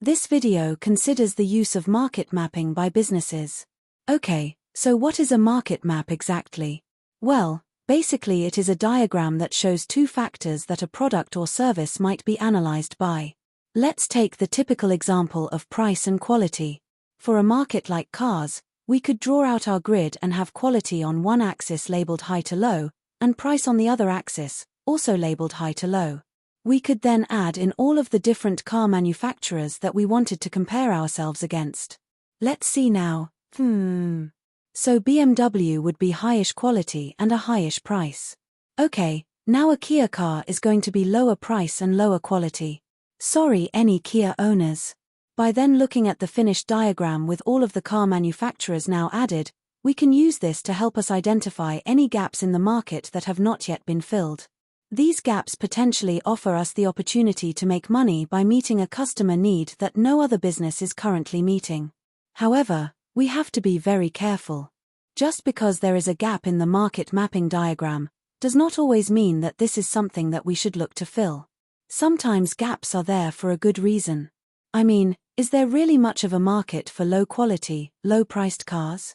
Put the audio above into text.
This video considers the use of market mapping by businesses. Okay, so what is a market map exactly? Well, basically it is a diagram that shows two factors that a product or service might be analyzed by. Let's take the typical example of price and quality. For a market like cars, we could draw out our grid and have quality on one axis labeled high to low, and price on the other axis, also labeled high to low. We could then add in all of the different car manufacturers that we wanted to compare ourselves against. Let's see now. So BMW would be highish quality and a highish price. Okay, now a Kia car is going to be lower price and lower quality. Sorry any Kia owners. By then looking at the finished diagram with all of the car manufacturers now added, we can use this to help us identify any gaps in the market that have not yet been filled. These gaps potentially offer us the opportunity to make money by meeting a customer need that no other business is currently meeting. However, we have to be very careful. Just because there is a gap in the market mapping diagram, does not always mean that this is something that we should look to fill. Sometimes gaps are there for a good reason. I mean, is there really much of a market for low-quality, low-priced cars?